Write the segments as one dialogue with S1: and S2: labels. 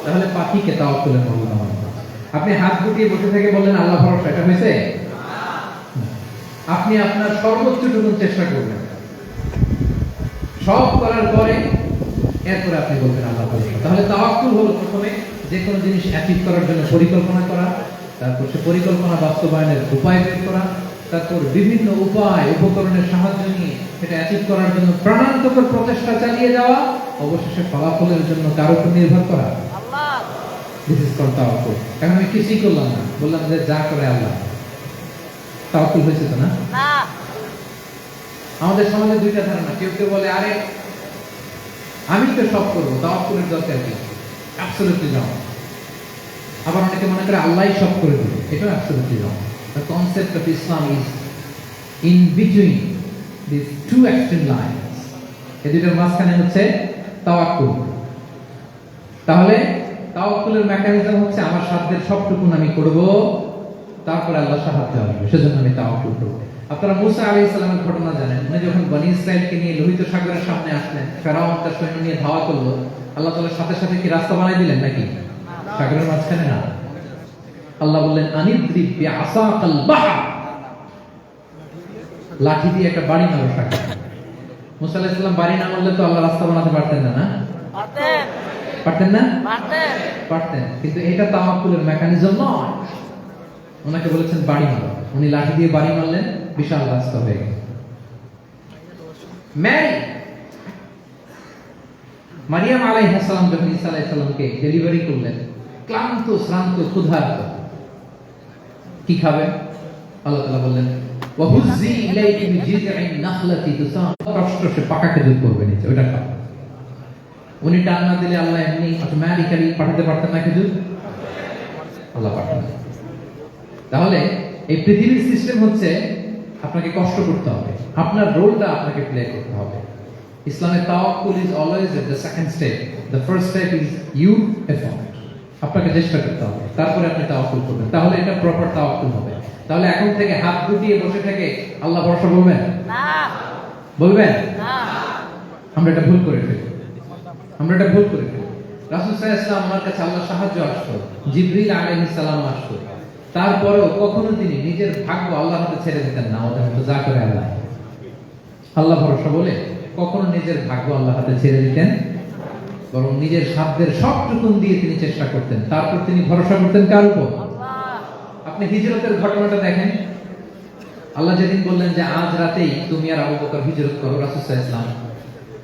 S1: তাহলে পাখিকে তাওয়াক্কুলের মর্যাদা মানতে হবে। আপনি হাত গুটিয়ে বসে থেকে বললেন আল্লাহ ভরসা, এটা হয়েছে? আপনি আপনার সর্বোচ্চটুকু চেষ্টা করবেন, সব করার পরে এরপরে আপনি বলবেন আল্লাহ ভরসা। তাহলে তাওয়াক্কুল হলো প্রথমে যে কোনো জিনিস অ্যাচিভ করার জন্য পরিকল্পনা করা, তারপর সে পরিকল্পনা বাস্তবায়নের উপায় বের করা, তারপর বিভিন্ন উপায় উপকরণের সাহায্য নিয়ে সেটা অ্যাচিভ করার জন্য প্রাণান্তকর প্রচেষ্টা চালিয়ে যাওয়া, অবশেষে ফলাফলের জন্য কারো উপর নির্ভর করা। দিস ইজ কল্ড তাওয়াক্কুল। এখন আমি কিছুই করলাম না, বললাম যে যা করে আল্লাহ, তাওয়াক্কুল হয়েছে তো না? আমাদের সমাজে দুইটা ধারণা, কেউ কেউ বলে আরে আমি তো সব করবো, তাওয়াক্কুলের দরকার কি, অ্যাবসলিউটলি রং। আবার অনেকে মনে করে আল্লাহই সব করে দেবে, এটাও absolutely wrong. The concept of Islam is in between these two extreme lines. এই দুইটার মাঝখানে হচ্ছে তাওয়াক্কুল। তাহলে তাওয়াক্কুলের মেকানিজম হচ্ছে আমার সাধ্যের সবটুকু আমি করব, তারপরে আল্লাহ সাহায্য আসবে, সেজন্য আমি তাওয়াক্কুল করব। আপনারা মুসা আলাইহিস সালামের ঘটনা জানেন, উনি যখন বনী ইসরাইলকে নিয়ে লোহিত সাগরের সামনে আসলেন, ফেরাউন তার সৈন্য নিয়ে ধাওয়া করলো, আল্লাহ তাআলা সাথে সাথে কি রাস্তা বানাই দিলেন নাকি? সাগরের মাঝখানে না। আল্লাহ বললেন আনিদ্রিব বিআসাকাল বাহর, লাঠি দিয়ে একটা বাড়ি মারো সাগরে। মুসা আলাইহিস সালাম বাড়ি না মারলে তো আল্লাহ রাস্তা বানাতে পারতেন না, না? পারতেন না? পারতেন। কিন্তু এটা তাওয়াক্কুলের মেকানিজম নয়। ওনাকে বলেছেন বাড়ি মারো, উনি লাঠি দিয়ে বাড়ি মারলেন, বিশাল রাস্তা হয়ে গেল। মারিয়াম আলাইহিস সালাম যখন ঈসা আলাইহিস সালামকে ডেলিভারি করলেন, ক্লান্ত শ্রান্ত ক্ষুধার্ত, কি খাবে? আল্লাহ তাআলা বললেন ওয়াহুজ্জি ইলাইকি বিজিযিন নাখলাতি তুসাকত, সে পাকা খেজুর করবে নিচে, ওটা খাও। উনি টান না দিলে আল্লাহ এমনি অটোমেটিক্যালি পাঠাতে পারতেন না খেজুর? আল্লাহ পাঠান। তাহলে এই পৃথিবীর সিস্টেম হচ্ছে আপনাকে কষ্ট করতে হবে, আপনার রোলটা আপনাকে প্লে করতে হবে। ইসলামের তাওয়াক্কুল is always at the second step. The first step is you effort. আপনাকে চেষ্টা করতে হবে, তারপরে আপনি তাওয়াক্কুল করবেন, তাহলে এটা প্রপার তাওয়াক্কুল হবে। তাহলে এখন থেকে হাত গুটিয়ে বসে থেকে আল্লাহ ভরসা বলবেন না? বলবেন না? আমরা এটা ভুল করে ফেলি, আমরা এটা ভুল করে ফেলি। রাসূল সাল্লাল্লাহু আলাইহি ওয়াসাল্লাম আমার কাছে আল্লাহর সাহায্য আসতো, জিবরিল আলাইহিস সালাম আসতো, তারপরেও কখনো তিনি নিজের ভাগ্য আল্লাহর হাতে ছেড়ে দিতেন না। ওদের মতো যা করে আল্লাহ, আল্লাহ ভরসা বলে কখনো নিজের ভাগ্য আল্লাহর হাতে ছেড়ে দিতেন, বরং নিজের সাধ্যের সবটুকু দিয়ে তিনি চেষ্টা করতেন। তারপর তিনি ভরসা করতেন কার উপর? আপনি হিজরতের ঘটনাটা দেখেন। আল্লাহ যেদিন বললেন যে আজ রাতেই তুমি আর আবু বকর হিজরত করো, রাসূল সাল্লাল্লাহু আলাইহি ওয়াসাল্লাম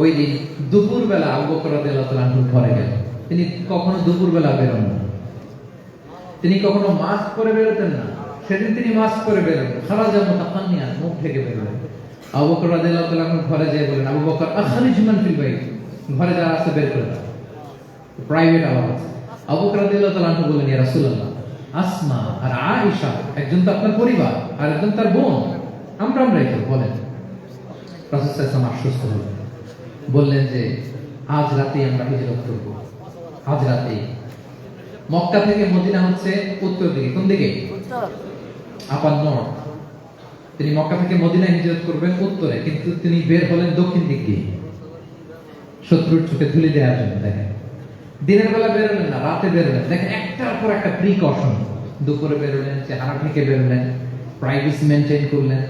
S1: ওই দিন দুপুরবেলা আবু বকর রাদিয়াল্লাহু তাআলা আনহু ঘরে গেলেন। তিনি কখনো দুপুরবেলা বেরোন না, তিনি কখনো মাস্ক পরে বেরোতেন না। সেদিন তিনি মাস্ক পরে বেরোলেন, খারাজা মুতাকান্নিয়ান, মুখ ঢেকে বেরোলেন। আবু বকর রাদিয়াল্লাহু তাআলা আনহু ঘরে যেয়ে বলেন, আবু বকর আখরিজ মান ফিল বাইত, ঘরে যারা আছে বের করে দাও, প্রাইভেট আওয়াজ আছে। আবু বকর রাদিয়াল্লাহু তাআলা আনহু বলেন, ইয়া রাসূলুল্লাহ, আসমা আর আয়েশা একজন তো আপনার পরিবার আর একজন তার বোন, আমরাই তো বলেন। রাসূল সাল্লাল্লাহু আলাইহি ওয়াসাল্লাম আশ্বস্ত হলেন, বললেন যে আজ রাতে আমরা হিজরত করব, আজ রাতে। মক্কা থেকে মদিনা হচ্ছে উত্তর দিকে, কোন দিকে? আপার নর্থ। তিনি মক্কা থেকে মদিনায় হিজরত করবেন উত্তরে, কিন্তু তিনি বের হলেন দক্ষিণ দিক দিয়ে, শত্রুর চোখে ধুলি দেওয়ার জন্য। দেখেন, দিনের বেলা বেরোলেন না, রাতে বেরোলেন। দেখেন, একটার পর একটা প্রিকশন। দুপুরে বেরোলেন, চেহারা থেকে বেরোলেন, প্রাইভেসি মেনটেন করলেন,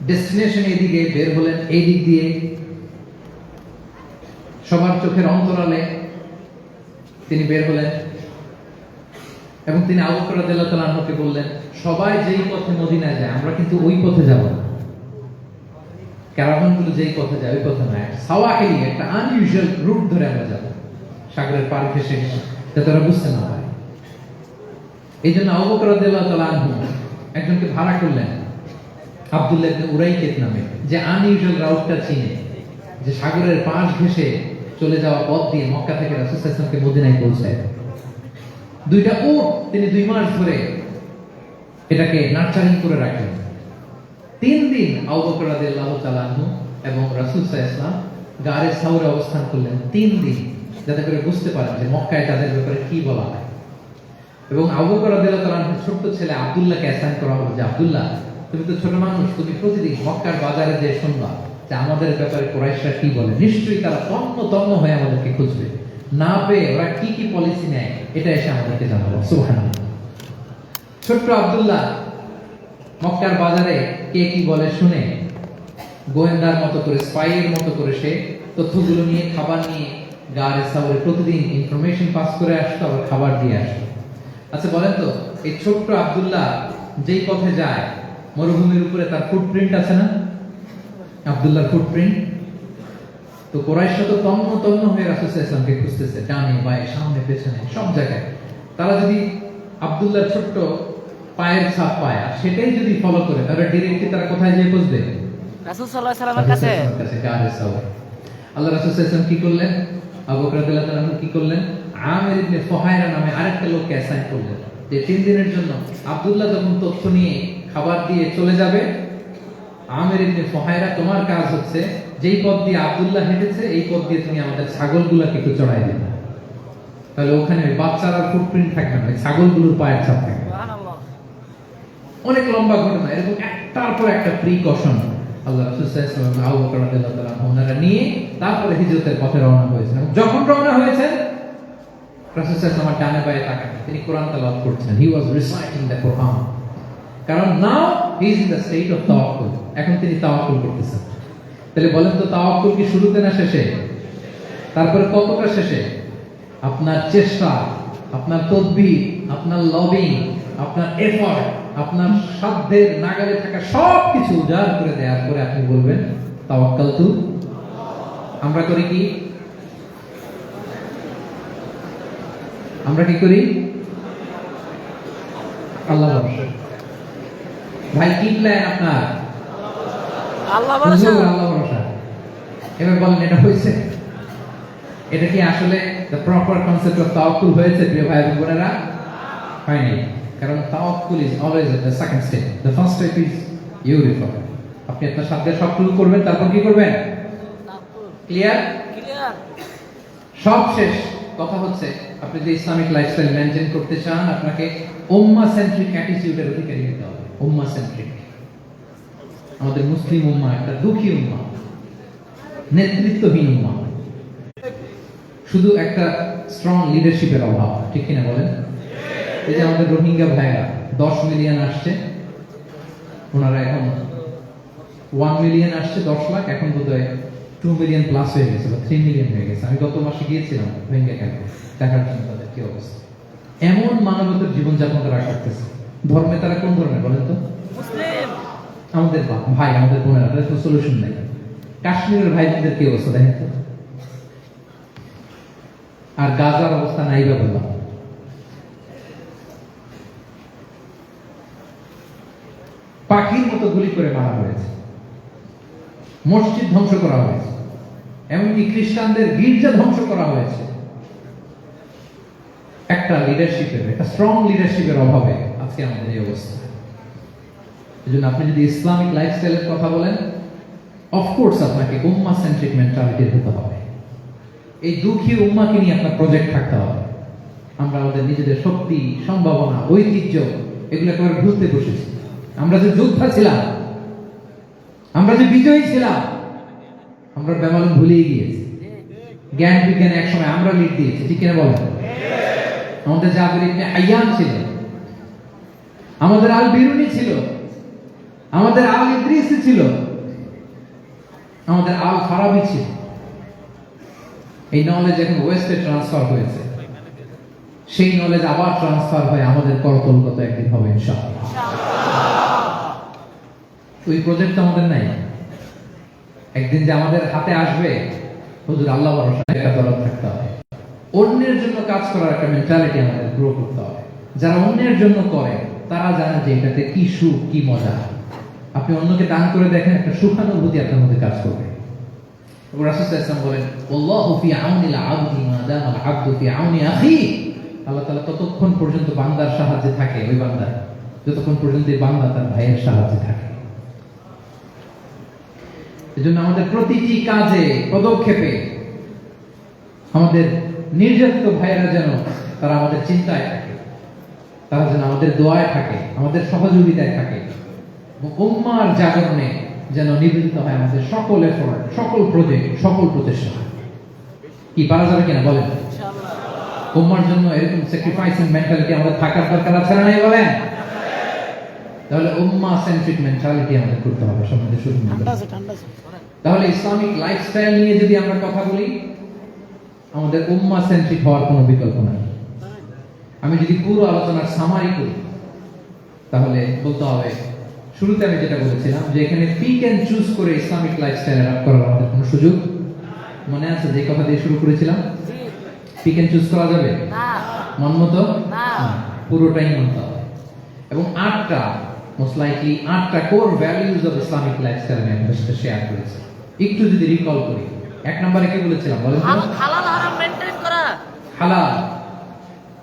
S1: ডেস্টিনেশন এদিকে বের হলেন, এই দিক দিয়ে সবার চোখের অন্তরালে তিনি বের হলেন। এবং তিনি আবু বকর রাদিয়াল্লাহু তাআলা আনহুকে বললেন, সবাই যেই পথে মদিনায় যায় আমরা কিন্তু ওই পথে যাব না, ক্যারাভানগুলো যেই পথে যায় ওই পথে নয়, সাওয়াহিলি একটা আনইউজুয়াল রুট ধরে আমরা যাব, সাগরের পার ঘেঁষে ঘেঁষে, যাতে ওরা বুঝতে না পারে। এই জন্য আবু বকর রাদিয়াল্লাহু তাআলা আনহু একজনকে ভাড়া করলেন, আব্দুল্লাহ ইবনে উরাইকিত নামে, যে আনইউজুয়াল রাউটটা চিনে, যে সাগরের পাশ ঘেঁষে চলে যাওয়া পথ দিয়ে মক্কা থেকে রাসূল সাল্লাল্লাহু আলাইহি ওয়াসাল্লামকে মদিনায় পৌঁছায়। দুইটা উট তিনি 2 মাস ধরে এটাকে নার্চারিং করে রাখলেন। 3 দিন আবু বকর রাদিয়াল্লাহু তাআলা আনহু এবং রাসূল সাল্লাল্লাহু আলাইহি ওয়াসাল্লাম গারে সাউরে অবস্থান করলেন 3 দিন, যাতে করে বুঝতে পারেন যে মক্কায় তাদের ব্যাপারে কি বলা হয়। এবং আবু বকর রাদিয়াল্লাহু তাআলা আনহু ছোট ছেলে আব্দুল্লাহকে অ্যাসাইন করা হলো যে আব্দুল্লাহ, তুমি তো ছোট মানুষ, তুমি প্রতিদিন মক্কার বাজারে যে শুনবা যে আমাদের ব্যাপারে কুরাইশরা কি বলে, নিশ্চয়ই তারা তন্ন তন্ন হয়ে আমাদেরকে খুঁজবে। না পেয়ে ওরা কি কি পলিসি নেয় এটা এসে আমাদেরকে জানাবো। সুবহানাল্লাহ। ছোট্ট আব্দুল্লাহ মক্কার বাজারে কে কি বলে শুনে গোয়েন্দার মতো করে, স্পাইয়ের মতো করে সে তথ্যগুলো নিয়ে, খাবার নিয়ে গারে সাউরে প্রতিদিন ইনফরমেশন পাস করে আসতো, আবার খাবার দিয়ে আসতো। আচ্ছা বলেন তো, এই ছোট্ট আব্দুল্লাহ যেই পথে যায়, মরুভূমির উপরে তার ফুটপ্রিন্ট আছে না? আব্দুল্লাহর ফুটপ্রিন্ট। তো কুরাইশরা তো তন্ন তন্ন হয়ে রাসূল সাল্লাল্লাহু আলাইহি ওয়াসাল্লামকে খুঁজতেছে, ডানে বাঁয়ে সামনে পেছনে সব জায়গায়। তারা যদি আব্দুল্লাহর ছোট্ট পায়ের ছাপ পায় আর সেটাই যদি ফলো করে, তাহলে ডিরেক্টলি তারা কোথায় যেয়ে খুঁজবে?
S2: রাসূল সাল্লাল্লাহু আলাইহি ওয়াসাল্লামের কাছে।
S1: গারে সাউর। আল্লাহ রাসূল সাল্লাল্লাহু আলাইহি ওয়াসাল্লাম কি করলেন? আবু বকর রাদিয়াল্লাহু তাআলা কি করলেন? আমির ইবনে ফুহায়রা নামে আরেকটা লোককে অ্যাসাইন করলেন যে 3 দিনের জন্য আব্দুল্লাহ যখন তথ্য নিয়ে খাবার দিয়ে চলে যাবে, আমির ইবনে ফুহায়রা, তোমার কাজ হচ্ছে যেই পথ দিয়ে আব্দুল্লাহ হেঁটেছে এই পথ দিয়ে তুমি আমাদের ছাগলগুলোকে একটু চড়াই দিবে। তাহলে ওখানে ওই বাচ্চারা ফুটপ্রিন্ট থাকবে না, ছাগলগুলোর পায়ের ছাপ থাকবে।
S2: সুবহানাল্লাহ।
S1: অনেক লম্বা ঘটনা, এরকম একটার পর একটা প্রিকশন আল্লাহ রাসূল সাল্লাল্লাহু আলাইহি ওয়াসাল্লাম, আবু বকর রাদিয়াল্লাহু তাআলা ওনারা নিয়ে তারপরে হিজরতের পথে রওনা হয়েছেন। যখন রওনা হয়েছেন, রাসূল সাল্লাল্লাহু আলাইহি ওয়াসাল্লাম ডানে বাঁয়ে তাকান, তিনি কোরআন তেলাওয়াত করছেন। He was reciting the Quran. কারণ now he is in the state of তাওয়াক্কুল, এখন তিনি তাওয়াক্কুল করতেছেন। তাহলে বলেন তো, তাওয়াক্কুল কি শুরুতে না শেষে? তারপরে কতটা শেষে? আপনার চেষ্টা, আপনার তদবির, আপনার লবিং, আপনার এফর্ট, আপনার সাধ্যের নাগালে থাকা সবকিছু উজাড় করে দেওয়ার পরে আপনি বলবেন তাওয়াক্কালতু। আমরা করি কি? আমরা কি করি? আল্লাহ ভরসা। ভাই কি প্ল্যান আপনার?
S2: আল্লাহ ভরসা।
S1: আল্লাহ ভরসা। এবার বলেন, এটা হয়েছে? এটা কি আসলে the proper concept of তাওয়াক্কুল হয়েছে প্রিয় ভাই এবং বোনেরা? হয়নি। কারণ তাওয়াক্কুল is always at the second step. The first step is you refer. আপনি আপনার সাধ্যের সবটুকু করবেন, তারপর কি করবেন? ক্লিয়ার?
S2: ক্লিয়ার।
S1: সব শেষ। কথা হচ্ছে, আপনি যে ইসলামিক লাইফস্টাইল মেনটেন করতে চান, আপনাকে উম্মাহ সেন্ট্রিক অ্যাটিটিউডের অধিকারী হতে হবে। উম্মাহ সেন্ট্রিক। আমাদের মুসলিম উম্মাহ একটা দুঃখী উম্মাহ, নেতৃত্বহীন উম্মাহ, শুধু একটা স্ট্রং লিডারশিপের অভাব। ঠিক কিনা বলেন? এই যে আমাদের রোহিঙ্গা ভাইরা 10 মিলিয়ন আসছে, ওনারা এখন 1 মিলিয়ন আসছে, 10 লাখ, এখন বোধহয় 2 মিলিয়ন প্লাস হয়ে গেছে, 3 মিলিয়ন হয়ে গেছে। আমি গত মাসে গিয়েছিলাম রোহিঙ্গা ক্যাম্পে, দেখার জন্য তাদের কি অবস্থা। এমন মানবতার জীবনযাপন তারা করতেছে। ধর্মে তারা কোন ধর্মের বলেন তো?
S2: মুসলিম।
S1: আমাদের ভাই, আমাদের বোনেরা, তাদের কোনো সলিউশন নেই। কাশ্মীরের ভাইদের কি অবস্থা দেখেন তো। আর গাজার অবস্থা নাই বা বললাম। পাখির মতো গুলি করে মারা হয়েছে, মসজিদ ধ্বংস করা হয়েছে, এমনকি খ্রিস্টানদের গির্জা ধ্বংস করা হয়েছে। একটা লিডারশিপের, একটা স্ট্রং লিডারশিপের অভাবে আজকে আমাদের এই অবস্থা। এজন্য আপনি যদি ইসলামিক লাইফস্টাইলের কথা বলেন, অফকোর্স আপনাকে উম্মাহ সেন্ট্রিক মেন্টালিটির হতে হবে। এই দুঃখী উম্মাহকে নিয়ে আপনার প্রজেক্ট থাকতে হবে। আমরা আমাদের নিজেদের শক্তি, সম্ভাবনা, ঐতিহ্য এগুলো একেবারে ভুলতে বসেছি। আমরা যে যোদ্ধা ছিলাম, আমরা যে বিজয়ী ছিলাম, আমরা বেমালুম ভুলেই গিয়েছি। জ্ঞান বিজ্ঞানে একসময় আমরা লিড দিয়েছি। ঠিক কিনা বলেন? আমাদের জাবির ইবনে হাইয়ান ছিল, আমাদের আল বিরুনি ছিল, আমাদের আল ইদ্রিসি ছিল, আমাদের আল ফারাবি ছিল। এই নলেজ এখন ওয়েস্টে ট্রান্সফার হয়েছে, সেই নলেজ আবার ট্রান্সফার হয়ে আমাদের করতলগত একদিন হবে ইনশাআল্লাহ। ওই প্রজেক্ট আমাদের নাই। একদিন যে আমাদের হাতে আসবে, হুজুর আল্লাহ ভরসা একটা দরদ থাকতে হবে। অন্যের জন্য কাজ করার একটা মেন্টালিটি আমাদের গ্রো করতে হবে। যারা অন্যের জন্য করে তারা জানে যে এটাতে কি সুখ, কি মজা। আপনি অন্যকে দান করে দেখেন, একটা সুখানুভূতি আপনার মধ্যে কাজ করবে। রাসূল সাল্লাল্লাহু আলাইহি ওয়াসাল্লাম বলেন, আল্লাহু ফি আউনিল আবদি মা দামাল আবদু ফি আউনি আখি। আল্লাহ তাআলা ততক্ষণ পর্যন্ত বান্দার সাহায্যে থাকে, ওই বান্দা যতক্ষণ পর্যন্ত এই বান্দা তার ভাইয়ের সাহায্যে থাকে। এজন্য আমাদের প্রতিটি কাজে, পদক্ষেপে আমাদের নির্যাতিত ভাইয়েরা যেন তারা আমাদের চিন্তায় থাকে, তারা যেন আমাদের দোয়ায় থাকে, আমাদের সহযোগিতায় থাকে। উম্মাহর জাগরণে যেন নিবেদিত হয় আমাদের সকল এফোর্ট, সকল প্রজেক্ট, সকল প্রচেষ্টা। কি পারা যাবে কিনা বলেন? উম্মার জন্য এরকম স্যাক্রিফাইসিং মেন্টালিটি আমাদের থাকার দরকার আছে না নাই বলেন? তাহলে উম্মা সেন্ট্রিক মেন্টালিটি আমাদের করতে হবে সমাজে শুরু। তাহলে ইসলামিক লাইফস্টাইল নিয়ে যদি আমরা কথা বলি, আমাদের উম্মা সেন্ট্রিক হওয়ার কোনো বিকল্প নাই। আমি যদি পুরো আলোচনার সামারি করি, তাহলে বলতে হবে, শুরুতে আমি যেটা বলেছিলাম যে এখানে পিক এন্ড চুজ করে ইসলামিক লাইফস্টাইল অ্যাডাপ্ট করার আমাদের কোনো সুযোগ মনে আছে? যে কথা দিয়ে শুরু করেছিলাম,
S2: জি
S1: পিক এন্ড চুজ করা যাবে
S2: না
S1: মন মতো?
S2: না।
S1: পুরোটাই মানতে হবে। এবং 8টা মোস্ট লাইকলি 8টা core values of Islamic lifestyle আমি আপনাদের সাথে শেয়ার করেছি। একটু যদি রিকল করি, 1 নম্বরে কি বলেছিলাম বলেন তো?
S2: হালাল হারাম মেইনটেইন করা।
S1: হালাল,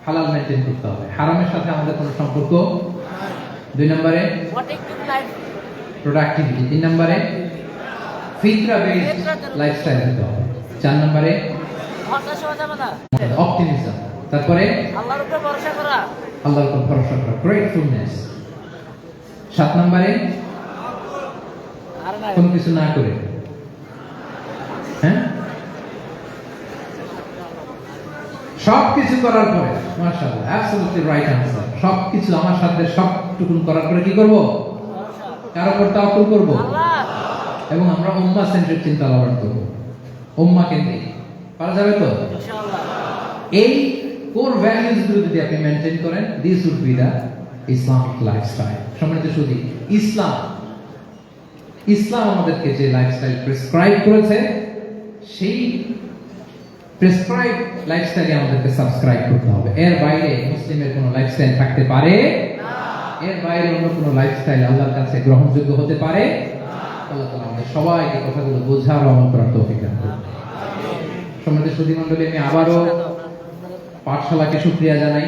S1: হালাল মেইনটেইন করতে হবে, হারামের সাথে আমাদের কোনো সম্পর্ক। 2 নম্বরে
S2: প্রোটেক্টিভ লাইফ,
S1: প্রোডাক্টিভিটি। 3 নম্বরে ফিতরা বেসড লাইফস্টাইল হতে হবে। 4 নম্বরে
S2: হতাশ হওয়া যাবে না।
S1: অপটিমিজম। তারপরে
S2: আল্লাহর উপরে ভরসা করা।
S1: আল্লাহর উপর ভরসা করা, গ্রেটফুলনেস। 7 নম্বরে
S2: আর না
S1: কোনো কিছু না করে, হ্যাঁ, সবকিছু করার পরে, মাশাআল্লাহ, অ্যাবসলিউটলি রাইট আনসার। সবকিছু আমার সাথে সবটুকু করার পরে কি করব? কার উপর তাওয়াক্কুল করব?
S2: আল্লাহ।
S1: এবং আমরা উম্মাহ সেন্ট্রিক চিন্তা লালন করব, উম্মাহ কেন্দ্রিক। পারা যাবে তো?
S2: ইনশাআল্লাহ।
S1: এই কোর ভ্যালুজ গুলো যদি আপনি মেনটেন করেন, this would be the Islamic lifestyle. সম্মানিত সুধী, ইসলাম আমাদেরকে যে লাইফস্টাইল প্রেসক্রাইব করেছে, সেই প্রেসক্রাইব লাইফস্টাইলে আমাদেরকে সাবস্ক্রাইব করতে হবে। এর বাইরে মুসলিমের কোনো লাইফস্টাইল থাকতে পারে না। এর বাইরে অন্য কোনো লাইফস্টাইল আল্লাহর কাছে গ্রহণযোগ্য হতে পারে না। আল্লাহ তাআলা আমাদের সবাইকে কথাগুলো বোঝার ও আমল করার তৌফিক দান করুন। সম্মানিত সুধী মণ্ডলী, আমি আবারও পাঠশালাকে শুকরিয়া জানাই,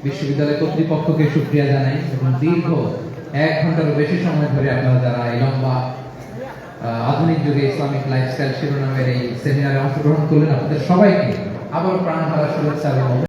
S1: বিশ্ববিদ্যালয় কর্তৃপক্ষকে শুকরিয়া জানাই, এবং দীর্ঘ 1 ঘন্টারও বেশি সময় ধরে আপনারা যারা এই লম্বা আধুনিক যুগে ইসলামিক লাইফস্টাইল শিরোনামের এই সেমিনারে অংশগ্রহণ করলেন, আপনাদের সবাইকে আবার প্রাণ ভরা শুভেচ্ছা এবং